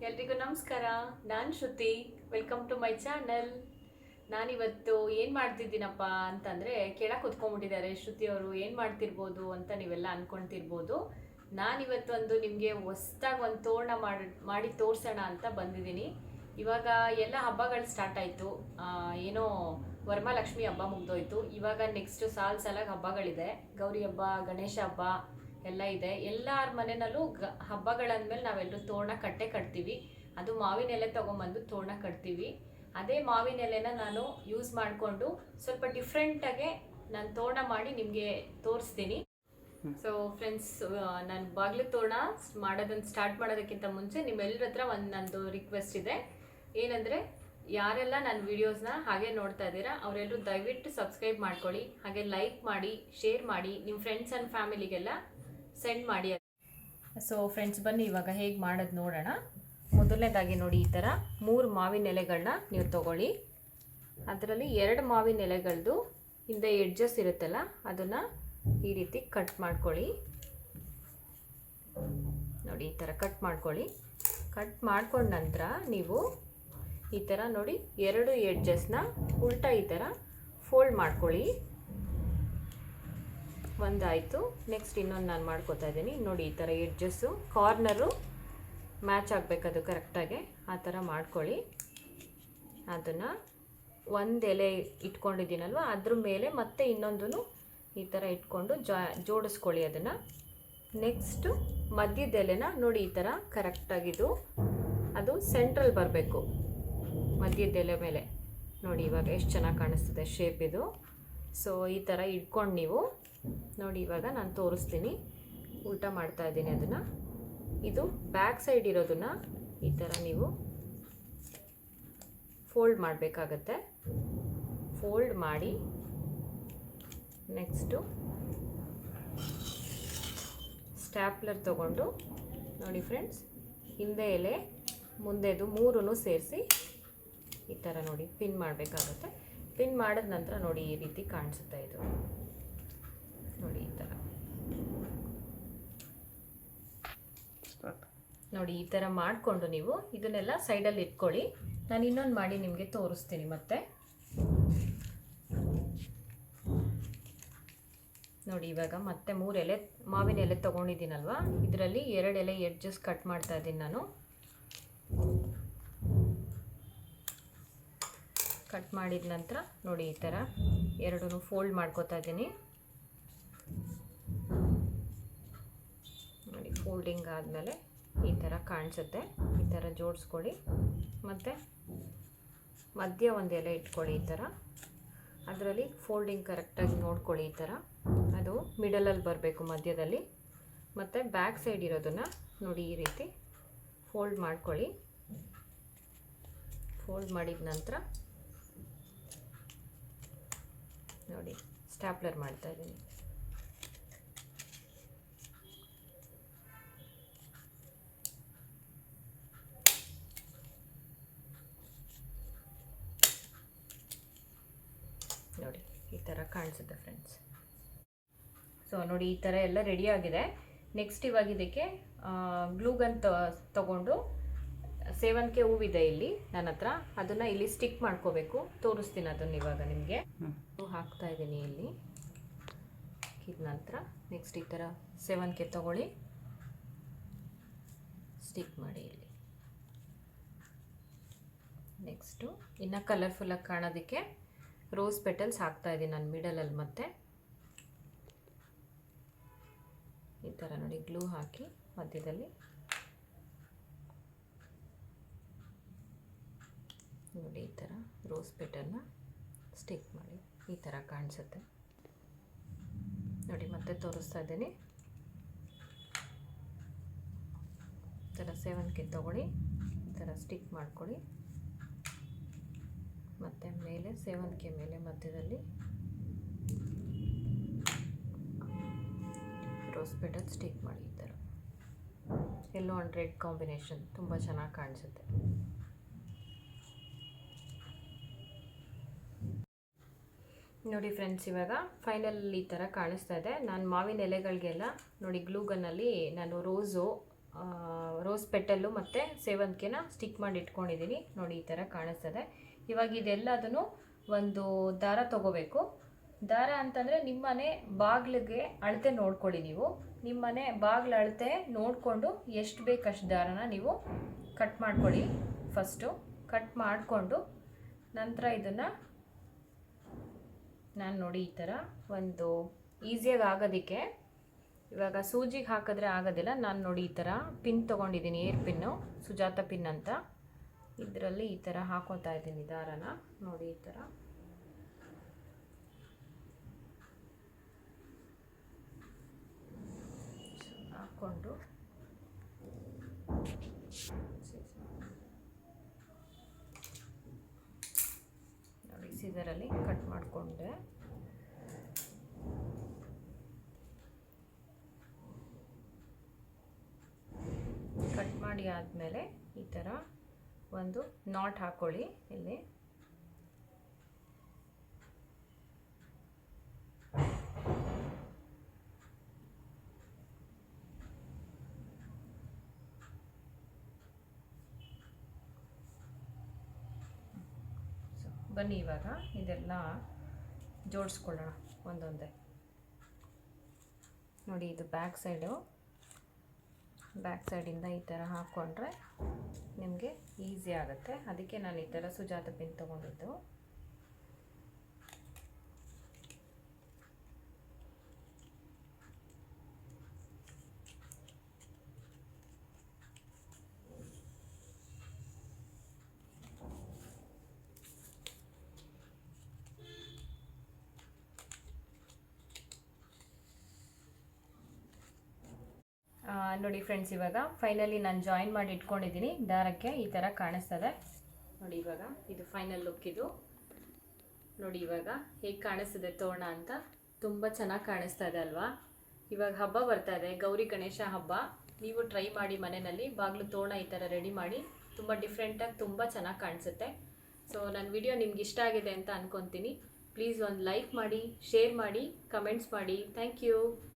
ಎಲ್ರಿಗೂ ನಮಸ್ಕಾರ. ನಾನು Shruti. Welcome to my channel. ನಾನಿವತ್ತು ಏನು ಮಾಡ್ತಿದ್ದೀನಪ್ಪ ಅಂತಂದರೆ, ಕೆಳಗೆ ಕೂತ್ಕೊಂಡ್ಬಿಟ್ಟಿದ್ದಾರೆ ಶ್ರುತಿ ಅವರು. ಏನು ಮಾಡ್ತಿರ್ಬೋದು ಅಂತ ನೀವೆಲ್ಲ ಅಂದ್ಕೊಳ್ತಿರ್ಬೋದು. ನಾನಿವತ್ತು ಒಂದು ನಿಮಗೆ ಹೊಸ್ದಾಗಿ ಒಂದು ತೋರಣ ಮಾಡಿ ತೋರಿಸೋಣ ಅಂತ ಬಂದಿದ್ದೀನಿ. ಇವಾಗ ಎಲ್ಲ ಹಬ್ಬಗಳು ಸ್ಟಾರ್ಟ್ ಆಯಿತು. ಏನೋ ವರಮಹಾಲಕ್ಷ್ಮಿ ಹಬ್ಬ ಮುಗ್ದೋಯ್ತು. ಇವಾಗ ನೆಕ್ಸ್ಟ್ ಸಾಲಾಗಿ ಹಬ್ಬಗಳಿದೆ. ಗೌರಿ ಹಬ್ಬ, ಗಣೇಶ ಹಬ್ಬ ಎಲ್ಲ ಇದೆ. ಎಲ್ಲರ ಮನೆಯಲ್ಲೂ ಹಬ್ಬಗಳಂದ್ಮೇಲೆ ನಾವೆಲ್ಲರೂ ತೋರಣ ಕಟ್ತೀವಿ. ಅದು ಮಾವಿನ ಎಲೆ ತೊಗೊಂಬಂದು ತೋರಣ ಕಟ್ತೀವಿ. ಅದೇ ಮಾವಿನ ಎಲೆನ ನಾನು ಯೂಸ್ ಮಾಡಿಕೊಂಡು ಸ್ವಲ್ಪ ಡಿಫ್ರೆಂಟಾಗೆ ನಾನು ತೋರಣ ಮಾಡಿ ನಿಮಗೆ ತೋರಿಸ್ತೀನಿ. ಸೊ ಫ್ರೆಂಡ್ಸ್, ನಾನು ಬಾಗಿಲು ತೋರಣ ಸ್ಟಾರ್ಟ್ ಮಾಡೋದಕ್ಕಿಂತ ಮುಂಚೆ ನಿಮ್ಮೆಲ್ಲರ ಹತ್ರ ನಂದು ರಿಕ್ವೆಸ್ಟ್ ಇದೆ. ಏನಂದರೆ, ಯಾರೆಲ್ಲ ನನ್ನ ವಿಡಿಯೋಸ್ನ ಹಾಗೆ ನೋಡ್ತಾ ಇದ್ದೀರಾ ಅವರೆಲ್ಲರೂ ದಯವಿಟ್ಟು ಸಬ್ಸ್ಕ್ರೈಬ್ ಮಾಡ್ಕೊಳ್ಳಿ. ಹಾಗೆ ಲೈಕ್ ಮಾಡಿ, ಶೇರ್ ಮಾಡಿ, ನಿಮ್ಮ ಫ್ರೆಂಡ್ಸ್ ಆ್ಯಂಡ್ ಫ್ಯಾಮಿಲಿಗೆಲ್ಲ ಸೆಂಡ್ ಮಾಡಿ. ಸೊ ಫ್ರೆಂಡ್ಸ್, ಬನ್ನಿ ಇವಾಗ ಹೇಗೆ ಮಾಡೋದು ನೋಡೋಣ. ಮೊದಲನೇದಾಗಿ ನೋಡಿ, ಈ ಥರ 3 ಮಾವಿನ ಎಲೆಗಳನ್ನ ನೀವು ತೊಗೊಳ್ಳಿ. ಅದರಲ್ಲಿ 2 ಮಾವಿನ ಎಲೆಗಳದ್ದು ಹಿಂದೆ ಎಡ್ಜಸ್ ಇರುತ್ತಲ್ಲ, ಅದನ್ನು ಈ ರೀತಿ ಕಟ್ ಮಾಡ್ಕೊಳ್ಳಿ. ನೋಡಿ, ಈ ಥರ ಕಟ್ ಮಾಡ್ಕೊಳ್ಳಿ. ಕಟ್ ಮಾಡ್ಕೊಂಡ ನಂತರ ನೀವು ಈ ಥರ ನೋಡಿ 2 ಎಡ್ಜಸ್ನ ಉಲ್ಟಾ ಈ ಥರ ಫೋಲ್ಡ್ ಮಾಡ್ಕೊಳ್ಳಿ. ಒಂದಾಯಿತು. ನೆಕ್ಸ್ಟ್ ಇನ್ನೊಂದು ನಾನು ಮಾಡ್ಕೋತಾ ಇದ್ದೀನಿ. ನೋಡಿ, ಈ ಥರ ಎಡ್ಜಸ್ಸು ಕಾರ್ನರು ಮ್ಯಾಚ್ ಆಗಬೇಕದು ಕರೆಕ್ಟಾಗಿ. ಆ ಥರ ಮಾಡ್ಕೊಳ್ಳಿ. ಅದನ್ನು ಒಂದು ಎಲೆ ಇಟ್ಕೊಂಡಿದ್ದೀನಲ್ವ, ಅದ್ರ ಮೇಲೆ ಮತ್ತೆ ಇನ್ನೊಂದು ಈ ಥರ ಇಟ್ಕೊಂಡು ಜೋಡಿಸ್ಕೊಳ್ಳಿ ಅದನ್ನು. ನೆಕ್ಸ್ಟು ಮಧ್ಯದ ಎಲೆನ ನೋಡಿ ಈ ಥರ ಕರೆಕ್ಟಾಗಿದ್ದು ಅದು ಸೆಂಟ್ರಲ್ ಬರಬೇಕು ಮಧ್ಯದ ಎಲೆ ಮೇಲೆ. ನೋಡಿ ಇವಾಗ ಎಷ್ಟು ಚೆನ್ನಾಗಿ ಕಾಣಿಸ್ತದೆ ಶೇಪ್ ಇದು. ಸೊ ಈ ಥರ ಇಟ್ಕೊಂಡು ನೀವು ನೋಡಿ, ಇವಾಗ ನಾನು ತೋರಿಸ್ತೀನಿ. ಉಲ್ಟಾ ಮಾಡ್ತಾ ಇದ್ದೀನಿ ಅದನ್ನು. ಇದು ಬ್ಯಾಕ್ ಸೈಡ್ ಇರೋದನ್ನು ಈ ಥರ ನೀವು ಫೋಲ್ಡ್ ಮಾಡಬೇಕಾಗತ್ತೆ. ಫೋಲ್ಡ್ ಮಾಡಿ ನೆಕ್ಸ್ಟು ಸ್ಟ್ಯಾಪ್ಲರ್ ತೊಗೊಂಡು ನೋಡಿ ಫ್ರೆಂಡ್ಸ್, ಹಿಂದೆ ಎಲೆ ಮುಂದೆದು 3 ಸೇರಿಸಿ ಈ ಥರ ನೋಡಿ ಪಿನ್ ಮಾಡಬೇಕಾಗುತ್ತೆ. ಪಿನ್ ಮಾಡಿದ ನಂತರ ನೋಡಿ ಈ ರೀತಿ ಕಾಣಿಸುತ್ತೆ ಇದು. ನೋಡಿ ಈ ಥರ ನೋಡಿ, ಈ ಥರ ಮಾಡಿಕೊಂಡು ನೀವು ಇದನ್ನೆಲ್ಲ ಸೈಡಲ್ಲಿ ಇಟ್ಕೊಳ್ಳಿ. ನಾನು ಇನ್ನೊಂದು ಮಾಡಿ ನಿಮಗೆ ತೋರಿಸ್ತೀನಿ ಮತ್ತೆ. ನೋಡಿ, ಇವಾಗ ಮತ್ತೆ 3 ಎಲೆ ಮಾವಿನ ಎಲೆ ತೊಗೊಂಡಿದ್ದೀನಲ್ವ, ಇದರಲ್ಲಿ 2 ಎಲೆ ಎಡ್ಜಸ್ ಕಟ್ ಮಾಡ್ತಾ ಇದ್ದೀನಿ ನಾನು. ಕಟ್ ಮಾಡಿದ ನಂತರ ನೋಡಿ ಈ ಥರ 2 ಫೋಲ್ಡ್ ಮಾಡ್ಕೋತಾ ಇದ್ದೀನಿ. ನೋಡಿ, ಫೋಲ್ಡಿಂಗ್ ಆದಮೇಲೆ ಈ ಥರ ಕಾಣಿಸುತ್ತೆ. ಈ ಥರ ಜೋಡಿಸ್ಕೊಳ್ಳಿ. ಮತ್ತು ಮಧ್ಯ ಒಂದು ಎಲೆ ಇಟ್ಕೊಳ್ಳಿ ಈ ಥರ. ಅದರಲ್ಲಿ ಫೋಲ್ಡಿಂಗ್ ಕರೆಕ್ಟಾಗಿ ನೋಡ್ಕೊಳ್ಳಿ. ಈ ಥರ ಅದು ಮಿಡಲಲ್ಲಿ ಬರಬೇಕು ಮಧ್ಯದಲ್ಲಿ. ಮತ್ತು ಬ್ಯಾಕ್ ಸೈಡ್ ಇರೋದನ್ನು ನೋಡಿ ಈ ರೀತಿ ಫೋಲ್ಡ್ ಮಾಡ್ಕೊಳ್ಳಿ. ಫೋಲ್ಡ್ ಮಾಡಿದ ನಂತರ ನೋಡಿ ಸ್ಟ್ಯಾಪ್ಲರ್ ಮಾಡ್ತಾ ಇದ್ದೀನಿ. ನೋಡಿ ಈ ಥರ ಕಾಣಿಸುತ್ತೆ ಫ್ರೆಂಡ್ಸ್. ಸೊ ನೋಡಿ, ಈ ಥರ ಎಲ್ಲ ರೆಡಿಯಾಗಿದೆ. ನೆಕ್ಸ್ಟ್ ಇವಾಗ ಇದಕ್ಕೆ ಗ್ಲೂಗನ್ ತಗೊಂಡು, ಸೇವಂತಿಗೆ ಹೂವಿದೆ ಇಲ್ಲಿ ನನ್ನ ಹತ್ರ, ಅದನ್ನು ಇಲ್ಲಿ ಸ್ಟಿಕ್ ಮಾಡ್ಕೋಬೇಕು. ತೋರಿಸ್ತೀನಿ ಅದನ್ನು ಇವಾಗ ನಿಮಗೆ. ಹಾಕ್ತಾ ಇದ್ದೀನಿ ಇಲ್ಲಿ. ಇದ ನಂತರ ನೆಕ್ಸ್ಟ್ ಈ ಥರ ಸೇವಂತಿಗೆ ತಗೊಳ್ಳಿ, ಸ್ಟಿಕ್ ಮಾಡಿ ಇಲ್ಲಿ. ನೆಕ್ಸ್ಟು ಇನ್ನು ಕಲರ್ಫುಲ್ಲಾಗಿ ಕಾಣೋದಕ್ಕೆ ರೋಸ್ ಪೆಟಲ್ಸ್ ಹಾಕ್ತಾ ಇದ್ದೀನಿ ನಾನು ಮಿಡಲಲ್ಲಿ. ಮತ್ತೆ ಈ ಥರ ನೋಡಿ ಗ್ಲೂ ಹಾಕಿ ಮಧ್ಯದಲ್ಲಿ ನೋಡಿ ಈ ಥರ ರೋಸ್ ಪೆಟಲ್ನ ಸ್ಟಿಕ್ ಮಾಡಿ. ಈ ಥರ ಕಾಣಿಸುತ್ತೆ ನೋಡಿ. ಮತ್ತೆ ತೋರಿಸ್ತಾ ಇದ್ದೀನಿ. ಈ ಥರ ಸೇವಂತಿಗೆ ತೊಗೊಳ್ಳಿ, ಈ ಥರ ಸ್ಟಿಕ್ ಮಾಡ್ಕೊಳ್ಳಿ. ಮತ್ತು ಮೇಲೆ ಸೇವಂತಿಗೆ ಮೇಲೆ ಮಧ್ಯದಲ್ಲಿ ರೋಸ್ ಪೆಟಲ್ ಸ್ಟಿಕ್ ಮಾಡಿ. ಈ ಥರ ಯೆಲ್ಲೋ ಆ್ಯಂಡ್ ರೆಡ್ ಕಾಂಬಿನೇಷನ್ ತುಂಬ ಚೆನ್ನಾಗಿ ಕಾಣಿಸುತ್ತೆ. ನೋಡಿ ಫ್ರೆಂಡ್ಸ್, ಇವಾಗ ಫೈನಲ್ ಈ ಥರ ಕಾಣಿಸ್ತಾ ಇದೆ. ನಾನು ಮಾವಿನ ಎಲೆಗಳಿಗೆಲ್ಲ ನೋಡಿ ಗ್ಲೂಗನ್ನಲ್ಲಿ ನಾನು ರೋಸು ರೋಸ್ ಪೆಟಲ್ಲು ಮತ್ತು ಸೇವಂತಿಗೆನ ಸ್ಟಿಕ್ ಮಾಡಿ ಇಟ್ಕೊಂಡಿದ್ದೀನಿ ನೋಡಿ, ಈ ಥರ ಕಾಣಿಸ್ತದೆ. ಇವಾಗ ಇದೆಲ್ಲದನ್ನು ಒಂದು ದಾರ ತೊಗೋಬೇಕು. ದಾರ ಅಂತಂದರೆ ನಿಮ್ಮನೆ ಬಾಗಿಲಿಗೆ ಅಳತೆ ನೋಡ್ಕೊಳ್ಳಿ. ನೀವು ನಿಮ್ಮನೆ ಬಾಗಿಲು ಅಳತೆ ನೋಡಿಕೊಂಡು ಎಷ್ಟು ಬೇಕು ಅಷ್ಟು ದಾರನ ನೀವು ಕಟ್ ಮಾಡ್ಕೊಳ್ಳಿ. ಫಸ್ಟು ಕಟ್ ಮಾಡಿಕೊಂಡು ನಂತರ ಇದನ್ನು ನಾನು ನೋಡಿ ಈ ಥರ ಒಂದು ಈಸಿಯಾಗಿ ಆಗೋದಕ್ಕೆ, ಇವಾಗ ಸೂಜಿಗೆ ಹಾಕಿದ್ರೆ ಆಗೋದಿಲ್ಲ, ನಾನು ನೋಡಿ ಈ ಥರ ಪಿನ್ ತೊಗೊಂಡಿದ್ದೀನಿ, ಏರ್ ಪಿನ್ನು, ಸುಜಾತ ಪಿನ್ ಅಂತ. ಇದರಲ್ಲಿ ಈ ಥರ ಹಾಕೋತಾ ಇದ್ದೀನಿ ದಾರನ ನೋಡಿ, ಈ ಥರ ಹಾಕ್ಕೊಂಡು ನೋಡಿ ಸಿಸರಲ್ಲಿ ಕಟ್ ಮಾಡಿಕೊಂಡೆ. ಕಟ್ ಮಾಡಿ ಆದಮೇಲೆ ಈ ಥರ ಒಂದು ನಾಟ್ ಹಾಕ್ಕೊಳ್ಳಿ ಇಲ್ಲಿ. ಬನ್ನಿ ಇವಾಗ ಇದೆಲ್ಲ ಜೋಡಿಸ್ಕೊಳ್ಳೋಣ ಒಂದೊಂದೇ. ನೋಡಿ ಇದು ಬ್ಯಾಕ್ ಸೈಡಿಂದ ಈ ಥರ ಹಾಕ್ಕೊಂಡ್ರೆ ನಿಮಗೆ ಈಸಿ ಆಗುತ್ತೆ. ಅದಕ್ಕೆ ನಾನು ಈ ಥರ ಸುಜಾತ ಪಿನ್ ತೊಗೊಂಡಿದ್ದು. ನೋಡಿ ಫ್ರೆಂಡ್ಸ್, ಇವಾಗ ಫೈನಲಿ ನಾನು ಜಾಯಿನ್ ಮಾಡಿ ಇಟ್ಕೊಂಡಿದ್ದೀನಿ ದಾರಕ್ಕೆ. ಈ ಥರ ಕಾಣಿಸ್ತದೆ ನೋಡಿ. ಇವಾಗ ಇದು ಫೈನಲ್ ಲುಕ್ ಇದು ನೋಡಿ. ಇವಾಗ ಹೇಗೆ ಕಾಣಿಸ್ತದೆ ತೋರಣ ಅಂತ, ತುಂಬ ಚೆನ್ನಾಗಿ ಕಾಣಿಸ್ತಾ ಇದೆ ಅಲ್ವಾ? ಇವಾಗ ಹಬ್ಬ ಬರ್ತಾ ಇದೆ, ಗೌರಿ ಗಣೇಶ ಹಬ್ಬ. ನೀವು ಟ್ರೈ ಮಾಡಿ ಮನೆಯಲ್ಲಿ ಬಾಗಿಲು ತೋರಣ ಈ ಥರ ರೆಡಿ ಮಾಡಿ, ತುಂಬ ಡಿಫ್ರೆಂಟಾಗಿ ತುಂಬ ಚೆನ್ನಾಗಿ ಕಾಣಿಸುತ್ತೆ. ಸೊ ನನ್ನ ವಿಡಿಯೋ ನಿಮ್ಗೆ ಇಷ್ಟ ಆಗಿದೆ ಅಂತ ಅಂದ್ಕೊತೀನಿ. ಪ್ಲೀಸ್ ಒಂದು ಲೈಕ್ ಮಾಡಿ, ಶೇರ್ ಮಾಡಿ, ಕಮೆಂಟ್ಸ್ ಮಾಡಿ. Thank you.